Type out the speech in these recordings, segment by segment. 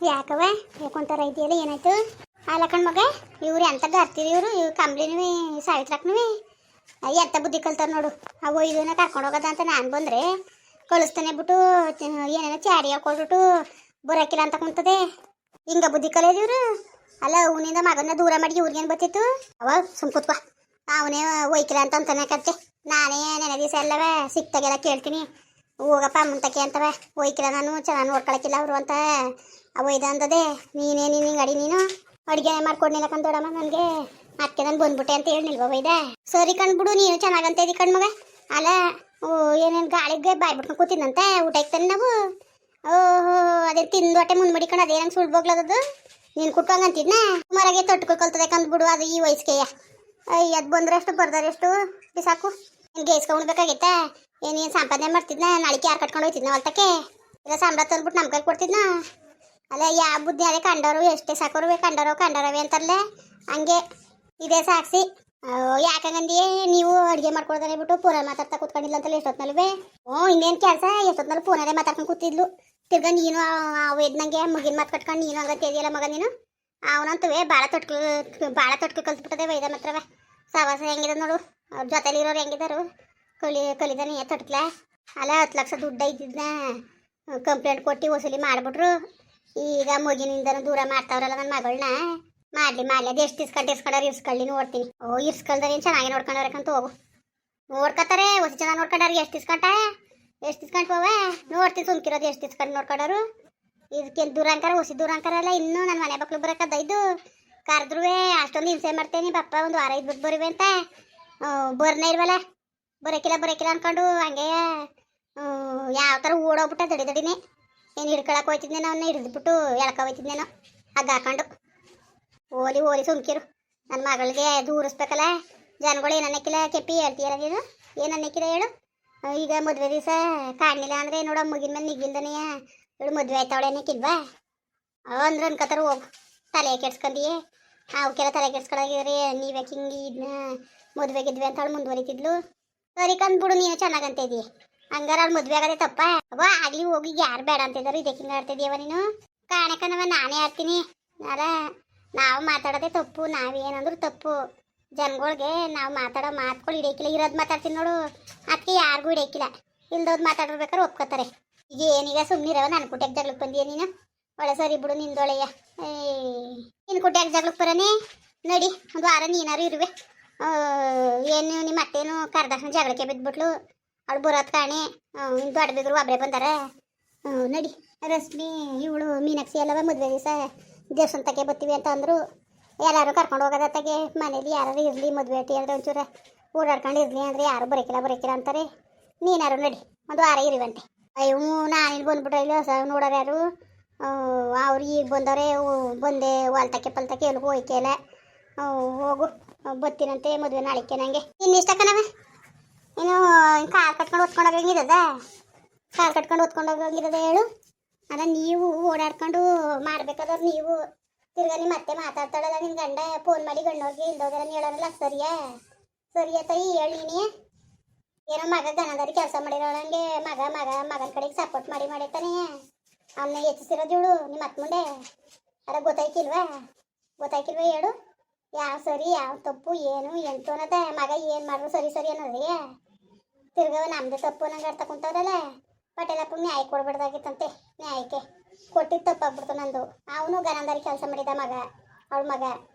ಯಾಕವ ಯಾಕೊಂತಾರ ಇದೆಯಲ್ಲ ಏನಾಯ್ತು? ಅಲ್ಲ ಕಣ್ ಮಗ, ಇವ್ರು ಎಂತ ಗರ್ತೀರಿ ಇವ್ರು ಕಂಬ್ಳಿನೂ ಸಾವಿತ್ರಕ್ಕೂ ಎಂತ ಬುದ್ಧಿ ಕಲ್ತಾರ ನೋಡು. ಅವು ಇದನ್ನ ಕರ್ಕೊಂಡು ಹೋಗೋದ ಅಂತ ನಾನು ಬಂದ್ರೆ ಕಳಿಸ್ತಾನೆ ಬಿಟ್ಟು ಏನೇನೋ ಚಾಡಿ ಹಾಕೊಳ್ಬಿಟ್ಟು ಬರೋಕಿಲ್ಲ ಅಂತ ಕುಂತದೆ. ಹಿಂಗ ಬುದ್ಧಿ ಕಲಿಯೋದಿವ್ರು. ಅಲ್ಲ ಅವನಿಂದ ಮಗನ ದೂರ ಮಾಡಿ ಇವ್ರಿಗೇನು ಬರ್ತಿತ್ತು? ಅವ ಸುಮ್ಕುತ್ವ ಅವನೇ ಒಯ್ಕಿಲ್ಲ ಅಂತ ಅಂತಾನೆ ಕತ್ತೆ. ನಾನೇ ನೆನೆ ದಿವಸ ಎಲ್ಲವ ಸಿಕ್ತಾಗೆಲ್ಲ ಕೇಳ್ತೀನಿ, ಹೋಗಪ್ಪ ಮುಂತಕ್ಕೆ ಅಂತವ. ಒಯ್ಕಿಲ್ಲ, ನಾನು ಚೆನ್ನಾಗಿ ನೋಡ್ಕೊಳಕಿಲ್ಲ ಅವರು ಅಂತ ಒಯ್ದ ಅಂದದೆ. ನೀನು ಹಿಂಗೆ ಅಡಿ ನೀನು ಅಡುಗೆ ಮಾಡ್ಕೊಡ್ನಿಲ್ಲ ಕಂದೋಡಮ್ಮ ನನಗೆ, ಅದಕ್ಕೆ ನಾನು ಬಂದ್ಬಿಟ್ಟೆ ಅಂತ ಹೇಳಿಲ್ವ ಒಯ್ದ? ಸರಿ ಕಣ್ಬಿಡು, ನೀನು ಚೆನ್ನಾಗಂತ ಇದ್ದಿ ಕಣ್ಮಗ. ಅಲ್ಲ ಏನೇನು ಗಾಳಿಗೆ ಬಾಯ್ ಬಿಟ್ಕೊಂಡು ಕೂತಿದ್ದಂತೆ ಊಟ ಇಕ್ತಾನೆ ನಾವು. ಓಹೋ, ಅದೇ ತಿಂದು ಹೊಟ್ಟೆ ಮುಂದೆ ಮಡಿಕೊಂಡು ಅದೇ ನಂಗೆ ಸುಳ್ಳು ಬೋಗ್ಲದದು. ನೀನು ಕುಟ್ಕೊಂಗಂತಿದ್ನ ಮರಗೆ ತೊಟ್ಕೊ ಕಲ್ತದೆ ಕಂದ್ಬಿಡು. ಅದು ಈ ವಯಸ್ಸಿಗೆಯ ಅದು ಬಂದ್ರಷ್ಟು ಬರ್ದಾರೆಷ್ಟು ಬಿಸಾಕು. ನಿನ್ಗೆ ಗೇಸ್ಕೊಂಡ್ಬೇಕಾಗಿತ್ತಾ? ಏನೇನು ಸಂಪಾದನೆ ಮಾಡ್ತಿದ್ನ? ನಾಳಿಕೆ ಯಾರು ಕಟ್ಕೊಂಡು ಹೋಯ್ತಿದ್ನ ಹೊಲ್ತಕ್ಕೆ? ಇಲ್ಲ ಸಂಬಳ ತಂದ್ಬಿಟ್ಟು ನಮ್ಮ ಕೈ ಕೊಡ್ತಿದ್ನ? ಅಲ್ಲ ಯಾವ ಬುದ್ಧಿ ಅದೇ ಕಂಡವರು ಎಷ್ಟೇ ಸಾಕೋರು ಕಂಡರವೆ ಅಂತಾರಲ್ಲ, ಹಂಗೆ ಇದೇ ಸಾಕ್ಷಿ. ಯಾಕಂಗಂದಿಯೇ ನೀವು ಅಡುಗೆ ಮಾಡ್ಕೊಳ್ದಾನೆ ಬಿಟ್ಟು ಫೋನಲ್ಲಿ ಮಾತಾಡ್ತಾ ಕೂತ್ಕೊಂಡಿಲ್ಲ ಅಂತಲ್ಲ ಎಷ್ಟೊತ್ತಿನಲ್ವೇ? ಇನ್ನೇನು ಕೆಲಸ? ಎಷ್ಟೊತ್ತಿನಲ್ಲಿ ಫೋನಲ್ಲೇ ಮಾತಾಡ್ಕೊಂಡು ಕೂತಿದ್ಲು. ತಿರ್ಗಾ ನೀನು ಅವು ಎದ್ನಂಗೆ ಮುಗಿನ ಮಾತು ಕಟ್ಕೊಂಡು ನೀನು ಹಂಗತ್ತೆ ಇದೆಯಲ್ಲ ಮಗ ನೀನು. ಅವನಂತವೇ ಭಾಳ ತೊಟ್ಕು ಕಲ್ತ್ಬಿಟ್ಟದೆ ವೈದ ಮಾತ್ರವೇ. ಸವಾಸ ಹೆಂಗಿದೆ ನೋಡು, ಅವ್ರ ಜೊತೆಲಿರೋರು ಹೆಂಗಿದಾರು. ಕಲಿದಾನೆ ತೊಟ್ಕಲ. ಅಲ್ಲ 10 ಲಕ್ಷ ದುಡ್ಡು ಇದ್ದಿದ್ನ ಕಂಪ್ಲೇಂಟ್ ಕೊಟ್ಟು ವಸೂಲಿ ಮಾಡಿಬಿಟ್ರು. ಈಗ ಮುಗಿನಿಂದನೂ ದೂರ ಮಾಡ್ತಾವ್ರಲ್ಲ ನನ್ನ ಮಗಳನ್ನ. ಮಾಡ್ಲಿ ಅದು ಎಷ್ಟು ಇಸ್ಕೊಂಡವ್ರು ಇರ್ಸ್ಕೊಳ್ಳಿ ನೋಡ್ತೀನಿ. ಇರ್ಸ್ಕೊಳ್ದಾರೆ ಏನು ಚೆನ್ನಾಗಿ ನೋಡ್ಕೊಂಡವ್ರಕ್ಕಂತ ಹೋಗು. ನೋಡ್ಕೊತಾರೆ ಹೊಸ ಚೆನ್ನಾಗಿ ನೋಡ್ಕೊಂಡವ್ರಿಗೆ ಎಷ್ಟು ಇಸ್ಕೊಂಡ್ವವ ನೋಡ್ತೀನಿ. ಸುಮ್ಕಿರೋದು ಎಷ್ಟು ಇಸ್ಕೊಂಡು ನೋಡ್ಕೊಂಡವ್ರು. ಇದಕ್ಕೆ ದೂರಾಂಕಾರ ದೂರಾಂಕಾರ ಅಲ್ಲ. ಇನ್ನೂ ನನ್ನ ಮನೆ ಮಕ್ಳು ಬರೋಕದ್ದೈದು ಕರೆದ್ರೂ ಅಷ್ಟೊಂದು ಹಿಂಸೆ ಮಾಡ್ತೇನೆ. ಬಪ್ಪ ಒಂದು ವಾರ ಇದ್ಬಿಟ್ಟು ಬರುವೆ ಅಂತ ಬರ್ನೇ ಇಲ್ವಲ್ಲ. ಬರೋಕಿಲ್ಲ ಅಂದ್ಕೊಂಡು ಹಂಗೆ ಯಾವ ಥರ ಓಡೋಗ್ಬಿಟ್ಟ ದಡಿನೇ. ಏನು ಹಿಡ್ಕೊಳಕ್ಕೆ ಹೋಯ್ತಿದ್ನೇನೋ, ಅವನ್ನ ಹಿಡಿದ್ಬಿಟ್ಟು ಎಳ್ಕೊ ಹೋಯ್ತಿದ್ನೇನೋ ಹಗ್ಗ ಹಾಕೊಂಡು. ಓಲಿ ಸುಮ್ಕಿರು. ನನ್ನ ಮಗಳಿಗೆ ದೂರಿಸ್ಬೇಕಲ್ಲ. ಜನಗಳು ಏನನ್ನಕ್ಕಿಲ್ಲ ಕೆಪ್ಪಿ ಹೇಳ್ತೀಯಲ್ಲ ನೀನು? ಏನನ್ನಕ್ಕಿಲ್ಲ ಹೇಳು? ಈಗ ಮದುವೆ ದಿವಸ ಕಾಣಲಿಲ್ಲ ಅಂದರೆ ನೋಡೋ ಮುಗಿನ ಮೇಲೆ ನಿಗಿಲ್ದನೇ ಇವಳು ಮದುವೆ ಆಯ್ತಾವಳೆ ಅನ್ನಕ್ಕಿಲ್ವಾ? ಅಂದ್ರೆ ಅನ್ಕೋತಾರೆ ಹೋಗು. ತಲೆ ಕೆಡ್ಸ್ಕೊಂಡಿಯೇ ಅವಕ್ಕೆಲ್ಲ ತಲೆ ಕೆಡ್ಸ್ಕೊಳಗಿದ್ರಿ. ನೀವ್ಯಾಕೆ ಹಿಂಗೆ ಇದನ್ನ ಮದುವೆಗಿದ್ವಿ ಅಂತ ಅವಳು ಮುಂದುವರಿತಿದ್ಲು. ಸರಿ ಕಂದ್ಬಿಡು, ನೀನು ಚೆನ್ನಾಗಂತ ಇದೀಯ. ಹಂಗಾರ ಅವ್ಳು ಮದುವೆ ಆಗದೆ ತಪ್ಪ? ಆಗ್ಲಿ ಹೋಗಿ ಯಾರು ಬೇಡ ಅಂತಿದ್ದಾರೆ. ಇದಕ್ಕೆ ಹಿಂಗೆ ಆಡ್ತಿದ್ದೀಯವ ನೀನು? ಕಾಣಕನವ ನಾನೇ ಆಡ್ತೀನಿ. ನಾವು ಮಾತಾಡೋದೇ ತಪ್ಪು. ನಾವೇನಂದ್ರು ತಪ್ಪು. ಜನಗಳಿಗೆ ನಾವು ಮಾತಾಡೋ ಮಾತುಗಳು ಹಿಡಿಯಕ್ಕಿಲ್ಲ. ಇರೋದು ಮಾತಾಡ್ತೀನಿ ನೋಡು, ಅದಕ್ಕೆ ಯಾರಿಗೂ ಹಿಡಿಯಕ್ಕಿಲ್ಲ. ಇಲ್ದೋದು ಮಾತಾಡಿರ್ಬೇಕಾದ್ರೆ ಒಪ್ಕೋತಾರೆ. ಈಗ ಏನೀಗ ಸುಮ್ಮನಿರವ. ನನ್ನ ಕುಟ್ಯಾಗ ಜಗಳಕ್ಕೆ ಬಂದಿಯ ನೀನು? ಒಳ್ಳೆ ಸರಿ ಬಿಡು ನಿಂದೊಳೆಯ. ನಿನ್ನ ಕುಟ್ಯಾಗ ಜಗಳಕ್ಕೆ ಬರೋನೆ ನಡಿ. ಒಂದು ವಾರ ನೀನಾರು ಇರುವೆ. ಏನು ನಿಮ್ಮ ಅತ್ತೇನು ಕರ್ದಾಕ್ಷಣ ಜಗಳಕ್ಕೆ ಬಿದ್ದುಬಿಟ್ಲು. ಅವಳು ಬರೋದು ಕಾಣೆ. ದೊಡ್ಡ ಬಿದ್ರು ಒಬ್ಬರೇ ಬಂದಾರ. ನಡಿ. ರಶ್ಮಿ ಇವಳು ಮೀನಾಕ್ಷಿ ಅಲ್ಲವ ಮದುವೆ ದಿವಸ ದೇವಸ್ಥಾನಕ್ಕೆ ಬರ್ತೀವಿ ಅಂತ ಅಂದರು. ಎಲ್ಲರೂ ಕರ್ಕೊಂಡು ಹೋಗೋದತ್ತಾಗೆ. ಮನೇಲಿ ಯಾರು ಇರಲಿ ಮದುವೆ ಅಟ್ಟಿ ಹೇಳಿದ್ರೆ ಒಂಚೂರು ಓಡಾಡ್ಕೊಂಡು ಇರಲಿ ಅಂದರೆ ಯಾರು ಬರೋಕಿಲ್ಲ ಅಂತಾರೆ. ನೀನಾರು ನಡಿ, ಒಂದು ವಾರ ಇರುವಂತೆ. ಅಯ್ಯೋ ನಾನಿಲ್ಲಿ ಬಂದ್ಬಿಟ್ರೆ ಇಲ್ಲಿ ಹೊಸ ನೋಡೋರು ಯಾರು? ಅವ್ರು ಈಗ ಬಂದವರೇ. ಬಂದೆ ಹೊಲ್ತಕ್ಕೆ ಪಲ್ತಕ್ಕೆ ಎಲ್ಗೂ ಹೋಯ್ಕೆಲ್ಲ. ಹೋಗು ಬರ್ತೀನಂತೆ ಮದುವೆ ನಾಳಿಕೆ. ನನಗೆ ಇನ್ನಿಷ್ಟ ಕಣವ. ಇನ್ನು ಕಾರ್ ಕಟ್ಕೊಂಡು ಹೊತ್ಕೊಂಡೋಗಂಗಿರದ? ಕಾರ್ ಕಟ್ಕೊಂಡು ಹೊತ್ಕೊಂಡೋಗಂಗಿರದ ಹೇಳು? ಅಲ್ಲ ನೀವು ಓಡಾಡ್ಕೊಂಡು ಮಾಡ್ಬೇಕಾದವ್ರು ನೀವು. ತಿರ್ಗಾ ನಿಮ್ಮ ಮತ್ತೆ ಮಾತಾಡ್ತಾಳಲ್ಲ ನಿನ್ನ ಗಂಡ ಫೋನ್ ಮಾಡಿ ಗಂಡವ್ರಿಗೆ ಇಲ್ದೋದೆಲ್ಲ ಹೇಳೋರಲ್ಲ. ಸರಿಯಾ ತಾಯಿ ಹೇಳಿ ನೀನೇ. ಏನೋ ಮಗ ಗನದಾರಿ ಕೆಲಸ ಮಾಡಿರೋಳಂಗೆ ಮಗನ ಕಡೆಗೆ ಸಪೋರ್ಟ್ ಮಾಡಿರ್ತಾನೆ. ಅವನ್ನ ಹೆಚ್ಚಿಸಿರೋದು ಇವಳು ನಿಮ್ಮ ಅತ್ತ ಮುಂದೆ. ಅರ ಗೊತ್ತಾಯ್ಕಿಲ್ವಾ ಹೇಳು? ಯಾವ ಸರಿ ಯಾವ ತಪ್ಪು ಏನು ಎಂಟು ಅನ್ನೋದ? ಮಗ ಏನು ಮಾಡಿದ್ರು ಸರಿ ಅನ್ನೋದೇ? ತಿರ್ಗವ ನಮ್ಮದೇ ತಪ್ಪು ನಂಗೆ ಆಡ್ತಾ ಕುಂತವ್ರಲ್ಲ. ಪಟೇಲಪ್ಪಗೆ ನ್ಯಾಯ ಕೊಡ್ಬಿಡ್ದಾಗಿತ್ತಂತೆ. ನ್ಯಾಯಕ್ಕೆ ಕೊಟ್ಟಿದ್ದು ತಪ್ಪಾಗ್ಬಿಡ್ತು ನಂದು. ಅವನು ಗನಂದಾರಿ ಕೆಲಸ ಮಾಡಿದ ಅವಳ ಮಗ.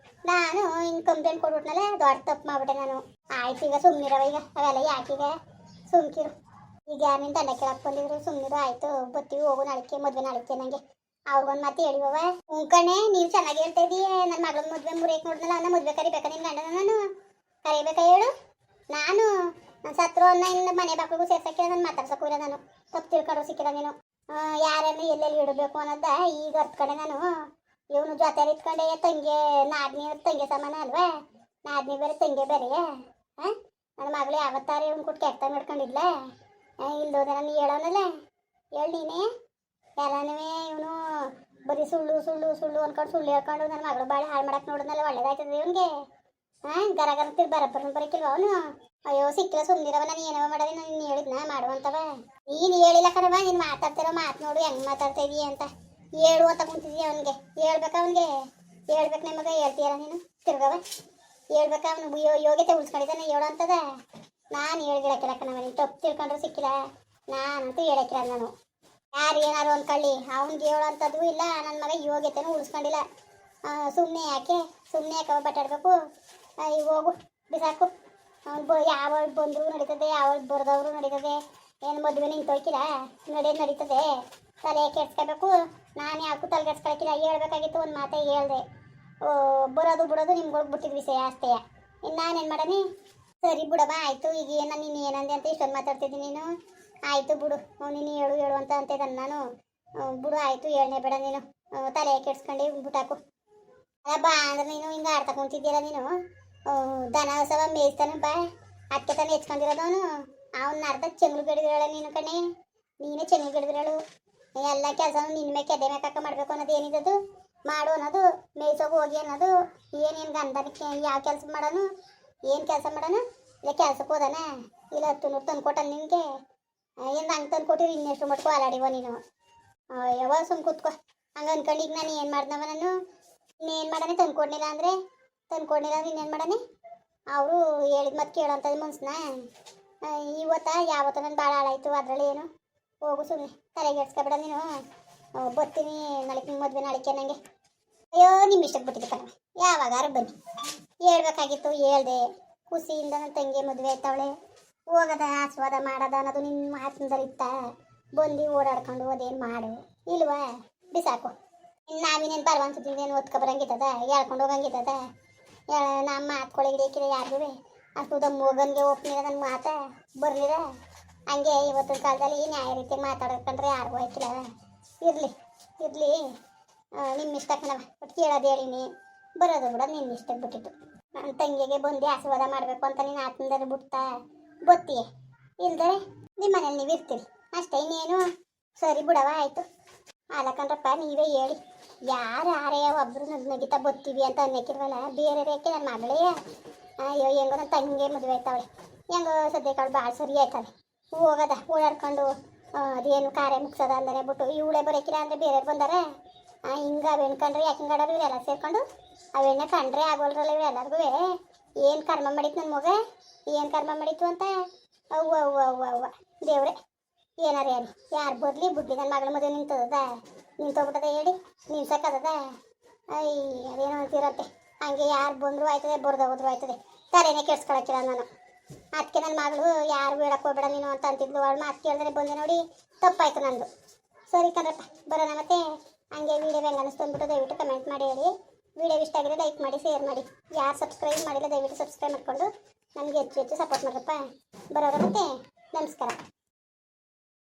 ನಾನು ಹಿಂಗೆ ಕಂಪ್ಲೇಂಟ್ ಕೊಡ್ಬಿಟ್ನಲ್ಲ, ದೊಡ್ಡ ತಪ್ಪು ಮಾಡ್ಬಿಟ್ಟೆ ನಾನು. ಆಯ್ತು ಈಗ ಸುಮ್ಮನಿರವ. ಈಗ ಅವೆಲ್ಲ ಯಾಕೀಗ? ಸುಮ್ಕಿರು. ಈಗ ಯಾರು ದಂಡ ಕೇಳಕ್ಕೆ ಬಂದಿದ್ರು? ಸುಮ್ಮನಿರು. ಆಯಿತು ಬರ್ತೀವಿ, ಹೋಗು ನಾಳಿಕೆ ಮದುವೆ ನಾಳಿಕೆ. ನನಗೆ ಅವ್ರಿಗೊಂದು ಮಾತು ಹೇಳಿವವ. ಕಣೆ ನೀನು ಚೆನ್ನಾಗಿ ಹೇಳ್ತಾ ಇದೀಯ. ನನ್ನ ಮಗಳ ಮದುವೆ ಮುರಿಯಕ್ಕೆ ನೋಡಿದ್ನಲ್ಲ, ಅವನ್ನ ಮದುವೆ ಕರಿಬೇಕಾ ನಿನ್ನ ಗಂಡನ? ನಾನು ಕರಿಬೇಕಾ ಹೇಳು? ನಾನು ಸತ್ರು ಅನ್ನ ಇನ್ನು ಮನೆ ಮಕ್ಕಳಿಗೂ ಸೇರ್ಸಕ್ಕೆ ನಾನು ಮಾತಾಡ್ಸೋಕ್ಕೂ ಇಲ್ಲ. ನಾನು ತಪ್ಪು ತಿಳ್ಕೊಂಡು ಸಿಕ್ಕಿಲ್ಲ ನೀನು. ಯಾರನ್ನು ಎಲ್ಲೆಲ್ಲಿ ಇಡಬೇಕು ಅನ್ನೋದ ಈಗ ಅರ್ಥ ಕಡೆ ನಾನು. ಇವನು ಜೊತೆಲಿ ಇಟ್ಕೊಂಡೆ ನಾದ್ನಿ ತಂಗಿ ಸಮಾನ ಅಲ್ವಾ? ನಾದ್ನಿ ಬೇರೆ ತಂಗಿ ಬೇರೆಯಾ? ನನ್ನ ಮಗಳು ಯಾವತ್ತಾರೆ ಇವ್ನು ಕುಟ್ಟು ಕೆಟ್ಟ ಮಾಡ್ಕೊಂಡಿದ್ಲ? ಇಲ್ದೋದ ನಾನು ಹೇಳೋನಲ್ಲ. ಹೇಳಿ ನೀನೇ. ಎಲ್ಲನೂ ಇವನು ಬರೀ ಸುಳ್ಳು ಅನ್ಕೊಂಡು ಸುಳ್ಳು ಹೇಳ್ಕೊಂಡು ನನ್ನ ಮಗಳು ಬಾಳೆ ಹಾಳು ಮಾಡಕ್ಕೆ ನೋಡಿದ್ನಲ್ಲ. ಒಳ್ಳೇದಾಯ್ತದೆ ಇವನಿಗೆ. ಗರ ಬರಕ್ಕಿಲ್ವ ಅವನು? ಅಯ್ಯೋ ಸಿಕ್ಕಿಲ್ಲ ಸುಮ್ಮನಿರವ. ನಾನು ಏನವ ಮಾಡೋದು? ನಾನು ಹೇಳಿದ್ನ ಮಾಡುವಂತವ. ನೀನು ಹೇಳಿಲ್ಲ ಕಣವ. ನೀನು ಮಾತಾಡ್ತಿರೋ ಮಾತು ನೋಡು ಹೆಂಗೆ ಮಾತಾಡ್ತಾ ಇದೀಯ ಅಂತ. ಹೇಳು ಅಂತ ಕುಂತಿದ್ದೀಯ ಅವನಿಗೆ. ಹೇಳ್ಬೇಕಾ ಅವನಿಗೆ? ಹೇಳ್ಬೇಕು ನಿಮಗೆ ಹೇಳ್ತೀಯಲ್ಲ ನೀನು ತಿರ್ಗವ? ಹೇಳ್ಬೇಕಾ ಅವನು ಯೋಗ್ಯತೆ ಉಳಿಸ್ಕೊಂಡಿದ್ದಾನೆ ಹೇಳೋ ಅಂತದ? ನಾನು ಹೇಳ್ಗಿಡಕ್ಕಿಲ್ಲ ಕಣವ, ನೀನು ತಪ್ಪು ತಿಳ್ಕೊಂಡ್ರು ಸಿಕ್ಕಿಲ್ಲ. ನಾನಂತೂ ಹೇಳಕ್ಕಿಲ್ಲ. ನಾನು ಯಾರು ಏನಾರು ಅಂದ್ಕೊಳ್ಳಿ, ಅವ್ನಿಗೆ ಹೇಳೋ ಅಂಥದ್ದು ಇಲ್ಲ. ನನ್ನ ಮಗ ಯೋಗ್ಯತೆನೂ ಉಳಿಸ್ಕೊಂಡಿಲ್ಲ. ಸುಮ್ಮನೆ ಯಾಕೆ ಬಟ್ಟಾಡಬೇಕು? ಈಗ ಹೋಗು ಬಿಸಾಕು. ಅವ್ನು ಯಾವಳು ಬಂದರೂ ನಡೀತದೆ, ಯಾವಳು ಬರೆದವರು ನಡೀತದೆ. ಏನು ಮದುವೆ ನಿಂತೋಯ್ಕಿಲ್ಲ, ನಡೀತದೆ. ತಲೆ ಕೆಡ್ಸ್ಕೋಬೇಕು. ನಾನು ಯಾಕೂ ತಲೆ ಕೆಡ್ಸ್ಕೊಳಕ್ಕಿಲ್ಲ. ಹೇಳ್ಬೇಕಾಗಿತ್ತು ಒಂದು ಮಾತೇ ಹೇಳ್ದೆ. ಬರೋದು ಬಿಡೋದು ನಿಮ್ಗಳಿಗೆ ಬಿಟ್ಟಿದ್ದು ವಿಷಯ ಅಷ್ಟೇ. ಇನ್ನು ನಾನೇನು ಮಾಡೀನಿ? ಸರಿ ಬಿಡಮ್ಮ, ಆಯಿತು. ಈಗ ನೀನು ಏನಂದೆ ಅಂತ ಇಷ್ಟೊಂದು ಮಾತಾಡ್ತಿದ್ದೀನಿ ನೀನು. ಆಯಿತು ಬಿಡು, ನೀನು ಹೇಳು ಅಂತ ಅಂತಿದ್ದಾನೆ ನಾನು. ಬಿಡು ಆಯಿತು, ಹೇಳನೇ ಬೇಡ ನೀನು. ತಲೆ ಕೆಡ್ಸ್ಕೊಂಡು ಬಿಟ್ಟಾಕು. ಬಾ ಅಂದ್ರೆ ನೀನು ಹಿಂಗೆ ಆಡ್ತಾ ಕುಂತಿದ್ದೀರ ನೀನು. ದನ ಸವ ಮೇಯ್ತಾನೆ ಬಾ. ಅದಕ್ಕೆ ತಾನೇ ಹೆಚ್ಕೊಂಡಿರೋದು ಅವನು. ಅವನ್ನ ಅರ್ಧ ಚೆಂಗ್ಳು ಗಡಿದಿರೋಳ ನೀನು ಕಣೆ. ನೀನೇ ಚೆಂಗ್ಳು ಗಡಿದಿರೋಳು. ಎಲ್ಲ ಕೆಲಸನೂ ನಿನ್ನ ಮೇಲೆ ಕೆದೆ ಮೇಕಾಕ ಮಾಡಬೇಕು ಅನ್ನೋದು ಏನಿದದು? ಮಾಡು ಅನ್ನೋದು, ಮೇಯ್ಸೋಗು ಹೋಗಿ ಅನ್ನೋದು. ಏನೇನು ಗಂಧನಕ್ಕೆ ಯಾವ ಕೆಲಸ ಮಾಡೋನು? ಏನು ಕೆಲಸ ಮಾಡೋನು? ಇಲ್ಲ ಕೆಲ್ಸಕ್ಕೆ ಹೋದಾನ? ಇಲ್ಲ 10 ನೂರು ತಂದು ಕೊಟ್ಟ ನಿನಗೆ? ಏನು ಹಂಗೆ ತಂದು ಕೊಟ್ಟಿರಿ ಇನ್ನೆಷ್ಟು ಮಟ್ಕೋ ಅಲಾಡಿವ ನೀನು? ಯಾವಾಗ ಸುಮ್ಮ ಕೂತ್ಕೋ. ಹಂಗೆ ಅನ್ಕೊಂಡು ಈಗ ನಾನು ಏನು ಮಾಡ್ದವ? ನಾನು ಇನ್ನೇನು ಮಾಡಾನೆ? ತಂದು ಕೊಡಲಿಲ್ಲ ಅಂದ್ರೆ ಇನ್ನೇನು ಮಾಡಾನೆ? ಅವರು ಹೇಳಿದ ಮತ್ತೆ ಕೇಳೋಂಥದ್ದು ಮನ್ಸನ್ನ. ಇವತ್ತ ಯಾವತ್ತ ನಾನು ಭಾಳ ಹಾಳಾಯಿತು. ಅದರಲ್ಲಿ ಏನು? ಹೋಗು ಸುಮ್ಮನೆ ತಲೆಗೆಡ್ಸ್ಕೊಬೇಡ ನೀನು. ಬರ್ತೀನಿ ನಾಳೆ ನಿಮ್ಮ ಮದುವೆ ನಾಳಿಕೆ ನನಗೆ. ಅಯ್ಯೋ ನಿಮ್ಮ ಇಷ್ಟಕ್ಕೆ ಬಿಟ್ಟಿದ್ದೆ ಕಣವ. ಯಾವಾಗಾರು ಬನ್ನಿ. ಹೇಳ್ಬೇಕಾಗಿತ್ತು ಹೇಳ್ದೆ. ಖುಷಿಯಿಂದ ನನ್ನ ತಂಗಿ ಮದುವೆ ಆಯ್ತವಳೆ. ಹೋಗೋದ ಆಸ್ವಾದ ಮಾಡೋದ ಅನ್ನೋದು ನಿನ್ನ ಮಾತಿಂದಲಿತ್ತ. ಬಂದು ಓಡಾಡ್ಕೊಂಡು ಅದೇನು ಮಾಡು ಇಲ್ವಾ? ಬಿಸಾಕು. ನಾವಿನೇನು ಬರವಂತಿದ್ದೇನು ಓದ್ಕೊ ಬರಂಗಿತ್ತದ? ಹೇಳ್ಕೊಂಡು ಹೋಗಂಗಿತ್ತದ? ನಮ್ಮ ಮಾತ್ಕೊಳಗೆ ಹಿಡಿಯಕ್ಕಿಲ್ಲ ಯಾರಿಗೂ. ಅಷ್ಟು ಮೂಗನ್ಗೆ ಒಪ್ನಿರ ನನ್ನ ಮಾತ ಬರಲಿರ. ಹಂಗೆ ಇವತ್ತಿನ ಕಾಲದಲ್ಲಿ ನ್ಯಾಯ ರೀತಿ ಮಾತಾಡ್ಕೊಂಡ್ರೆ ಯಾರಿಗೂ ಆಯ್ತಿಲ್ಲ. ಇರಲಿ ನಿಮ್ಮ ಇಷ್ಟ ಕಣವ. ಬಟ್ ಕೇಳೋದು ಹೇಳಿನಿ, ಬರೋದು ಬಿಡ ನಿನ್ನ ಇಷ್ಟಕ್ಕೆ ಬಿಟ್ಟಿತ್ತು. ನನ್ನ ತಂಗಿಗೆ ಬಂದು ಆಶೀರ್ವಾದ ಮಾಡಬೇಕು ಅಂತ ನೀನು ಆತ್ಮದಲ್ಲಿ ಬಿಡ್ತಾ ಬತ್ತೀಯ. ಇಲ್ದರೆ ನಿಮ್ಮ ಮನೇಲಿ ನೀವು ಇರ್ತೀರಿ ಅಷ್ಟೇ, ಇನ್ನೇನು. ಸರಿ ಬಿಡವ, ಆಯಿತು. ಅಲ್ಲಕಂಡ್ರಪ್ಪ ನೀವೇ ಹೇಳಿ. ಯಾರೇ ಒಬ್ಬರು ನಗಿತಾ ಬತ್ತೀವಿ ಅಂತ ಅನ್ನಕ್ಕಿಲ್ವಲ್ಲ. ಬೇರೆ ರೇಖೆ ನನ್ನ ಮಗಳೇ. ಅಯ್ಯೋ ಹೆಂಗೋ ನನ್ನ ತಂಗಿಗೆ ಮದುವೆ ಆಯ್ತಾವಳೆ. ಹೆಂಗೋ ಸದ್ಯಕ್ಕೆ ಅವಳು ಭಾಳ ಸರಿ ಆಯ್ತಾಳೆ. ಹೋಗೋದ ಓಡಾಡ್ಕೊಂಡು ಅದೇನು ಕಾರ್ಯ ಮುಗಿಸೋದ ಅಂದರೆ ಬಿಟ್ಟು ಇವಳೇ ಬರೋಕ್ಕಿಲ್ಲ ಅಂದರೆ ಬೇರೆಯವ್ರು ಬಂದಾರೆ. ಹಿಂಗೆ ಅವೆಣ್ಣು ಕಂಡ್ರೆ ಯಾಕೆ ಹಿಂಗಾಡೋರು ಇವರೆಲ್ಲ ಸೇರ್ಕೊಂಡು? ಅವೆಣ್ಣೆ ಕಂಡ್ರೆ ಆಗೋಲ್ರಲ್ಲ ಇವರೆಲ್ಲರಿಗೂ. ಏನು ಕರ್ಮ ಮಾಡಿತ್ತು ನನ್ನ ಮಗ? ಏನು ಕರ್ಮ ಮಾಡಿತ್ತು ಅಂತ? ಅವ್ವ ದೇವ್ರೆ, ಏನಾರ ಹೇಳಿ. ಯಾರು ಬರಲಿ ಬುಡ್ಲಿ ನನ್ನ ಮಗಳ ಮದುವೆ ನಿಂತೋಗ್ಬಿಟ್ಟದ ಹೇಳಿ? ನಿಲ್ಸಕ್ಕದ? ಅದೇನೋ ಅಂತಿರತ್ತೆ. ಹಂಗೆ ಯಾರು ಬಂದರೂ ಆಯ್ತದೆ, ಹೋದ್ರು ಆಯ್ತದೆ. ತಲೆನೇ ಕೆಡ್ಸ್ಕೊಳಕ್ಕಿಲ್ಲ ನಾನು. ಅದಕ್ಕೆ ನನ್ನ ಮಗಳು ಯಾರು ಹೇಳಕ್ಕೆ ಹೋಗ್ಬೇಡ ನೀನು ಅಂತ ಅಂತಿದ್ಲು. ಅವಳು ಮಾತು ಕೇಳಿದ್ರೆ ಬಂದೆ ನೋಡಿ, ತಪ್ಪಾಯ್ತು ನಂದು. ಸರಿ ಕಣ್ರಪ್ಪ, ಬರೋಣ ಮತ್ತೆ. ಹಂಗೆ ವೀಡಿಯೋ ಹೆಂಗೆ ಅನ್ನಿಸ್ತು ಅಂದ್ಬಿಟ್ಟು ದಯವಿಟ್ಟು ಕಮೆಂಟ್ ಮಾಡಿ ಹೇಳಿ. ವೀಡಿಯೋ ಇಷ್ಟ ಆಗಿದ್ರೆ ಲೈಕ್ ಮಾಡಿ, ಶೇರ್ ಮಾಡಿ. ಯಾರು ಸಬ್ಸ್ಕ್ರೈಬ್ ಮಾಡಿಲ್ಲ ದಯವಿಟ್ಟು ಸಬ್ಸ್ಕ್ರೈಬ್ ಮಾಡಿಕೊಂಡು ನನಗೆ ಹೆಚ್ಚು ಸಪೋರ್ಟ್ ಮಾಡ್ರಪ್ಪ. ಬರೋಣ ಮತ್ತೆ. ನಮಸ್ಕಾರ.